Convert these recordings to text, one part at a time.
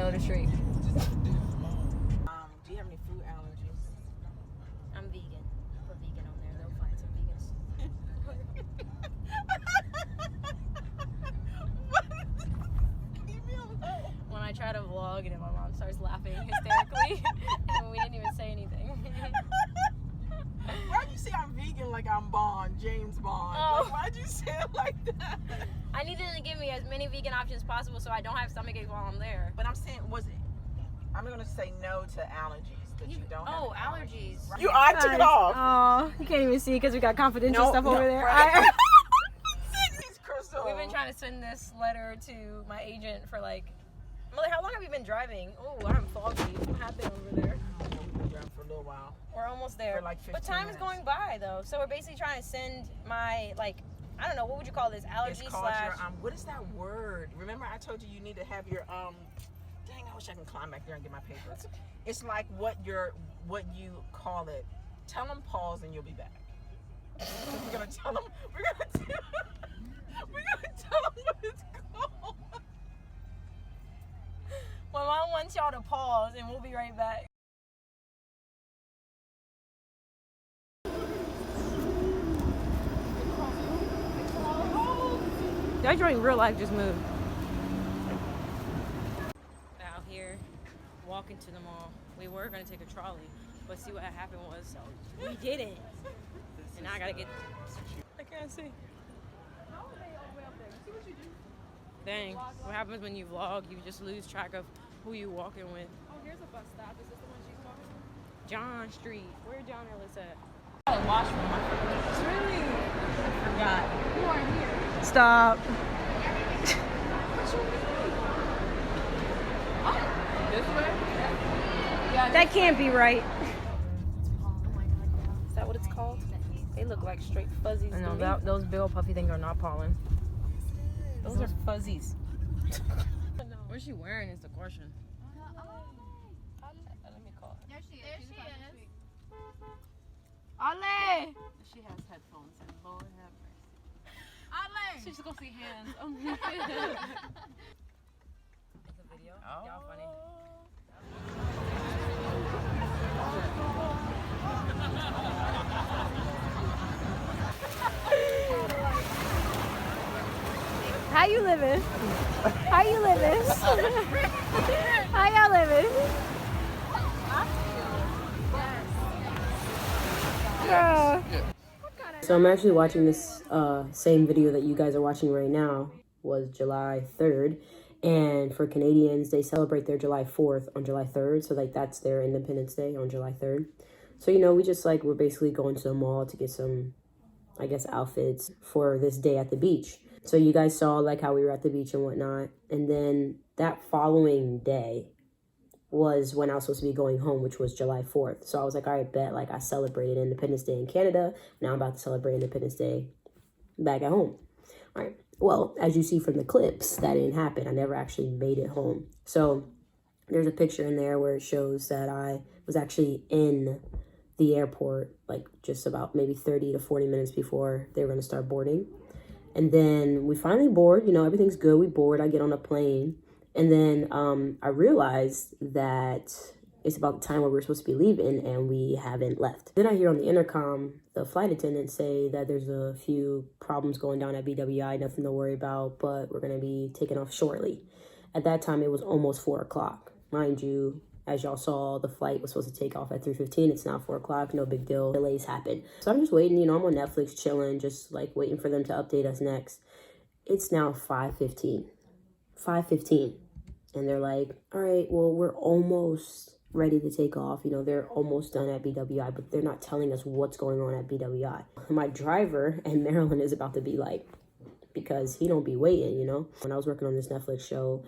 middle of the street. Do you have any food allergies? I'm vegan. Put vegan on there. They'll find some vegans. Leave me alone. When I try to vlog and then my mom starts laughing hysterically and we didn't even say anything. Why'd you say I'm vegan like I'm Bond, James Bond? Oh. Like, why'd you say it like that? I need them to give me as many vegan options possible so I don't have stomach aches while I'm there. But I'm saying, I'm going to say no to allergies that you don't have. Oh, allergies. You I took it off. Oh, you can't even see because we got confidential stuff over there. Right. We've been trying to send this letter to my agent for like, how long have we been driving? Oh, I'm foggy. What happened over there? We've been driving for a little while. We're almost there. For like 15 but time is going by though. So we're basically trying to send my, like, I don't know, what would you call this? Allergy It's called slash... your, what is that word? Remember I told you need to have your, dang, I wish I can climb back there and get my paper. It's like what you call it. Tell them pause and you'll be back. We're gonna tell them, we're gonna tell them what it's called. My mom wants y'all to pause and we'll be right back. That joint real life just moved. Out here, walking to the mall. We were gonna take a trolley, but see what happened was we didn't. And now I gotta get. I can't see. Dang, what happens when you vlog? You just lose track of who you walking with. Oh, here's a bus stop. Is this the one she's talking about? John Street. Where John Ellis at? Washroom. Really? I forgot. You aren't here. Stop. This way? Yeah. That can't be right. Is that what it's called? They look like straight fuzzies. No, those big old puffy things are not pollen. Those are fuzzies. What's she wearing is the question. Let me call her. There she is. Ale! She has headphones and Lord have mercy. Ale! She's gonna see hands. Oh my It's a video. Y'all funny. How you living? How you living? How y'all living? Girl. So I'm actually watching this same video that you guys are watching right now. Was July 3rd. And for Canadians, they celebrate their July 4th on July 3rd. So like that's their Independence Day on July 3rd. So, you know, we're basically going to the mall to get some, I guess, outfits for this day at the beach. So you guys saw like how we were at the beach and whatnot. And then that following day was when I was supposed to be going home, which was July 4th. So I was like, all right, bet, like I celebrated Independence Day in Canada. Now I'm about to celebrate Independence Day back at home. All right. Well, as you see from the clips, that didn't happen. I never actually made it home. So there's a picture in there where it shows that I was actually in the airport, like just about maybe 30 to 40 minutes before they were going to start boarding. And then we finally board, you know, everything's good. We board, I get on a plane. And then I realized that it's about the time where we're supposed to be leaving and we haven't left. Then I hear on the intercom, the flight attendant say that there's a few problems going down at BWI, nothing to worry about, but we're gonna be taking off shortly. At that time, it was almost 4 o'clock. Mind you, as y'all saw, the flight was supposed to take off at 3:15. It's now 4 o'clock, no big deal. Delays happen. So I'm just waiting, you know, I'm on Netflix chilling, just like waiting for them to update us next. It's now 5:15. 5:15. And they're like, all right, well, we're almost ready to take off. You know, they're almost done at BWI, but they're not telling us what's going on at BWI. My driver and Marilyn is about to be like, because he don't be waiting, you know? When I was working on this Netflix show,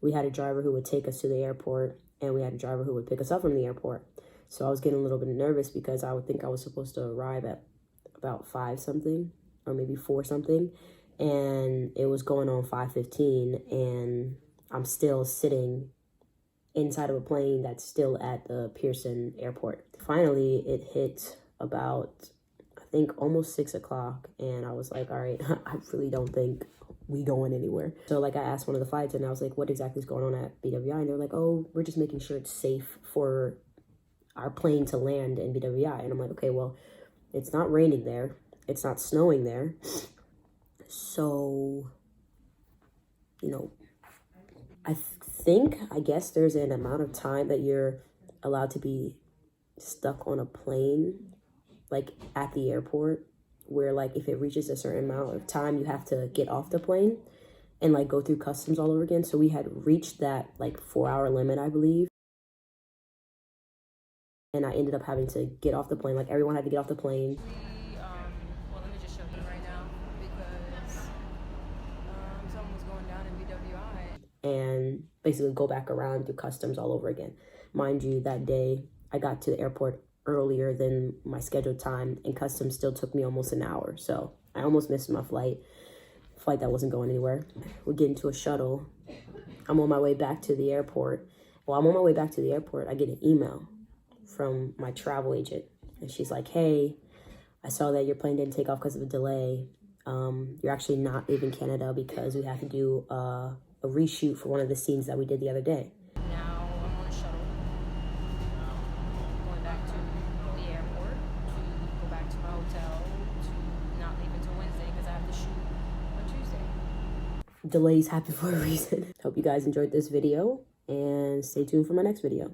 we had a driver who would take us to the airport and we had a driver who would pick us up from the airport. So I was getting a little bit nervous because I would think I was supposed to arrive at about 5 something or maybe 4 something. And it was going on 5:15 and I'm still sitting inside of a plane that's still at the Pearson airport. Finally, it hit about, I think, almost 6 o'clock. And I was like, all right, I really don't think we going anywhere. So like I asked one of the flights and I was like, what exactly is going on at BWI? And they're like, oh, we're just making sure it's safe for our plane to land in BWI. And I'm like, okay, well, it's not raining there. It's not snowing there. So, you know, I guess there's an amount of time that you're allowed to be stuck on a plane, like at the airport, where like if it reaches a certain amount of time, you have to get off the plane and like go through customs all over again. So we had reached that like 4-hour limit, I believe. And I ended up having to get off the plane. Like everyone had to get off the plane. Well, let me just show you right now because something was going down in BWI. And basically go back around through customs all over again. Mind you, that day I got to the airport earlier than my scheduled time, and customs still took me almost an hour. So I almost missed my flight that wasn't going anywhere. We get into a shuttle. I'm on my way back to the airport. While I'm on my way back to the airport, I get an email from my travel agent, and she's like, hey, I saw that your plane didn't take off because of a delay. You're actually not leaving Canada because we have to do a reshoot for one of the scenes that we did the other day. Now I'm on a shuttle going back to the airport to go back to my hotel to not leave until Wednesday because I have to shoot on Tuesday. Delays happen for a reason. Hope you guys enjoyed this video and stay tuned for my next video.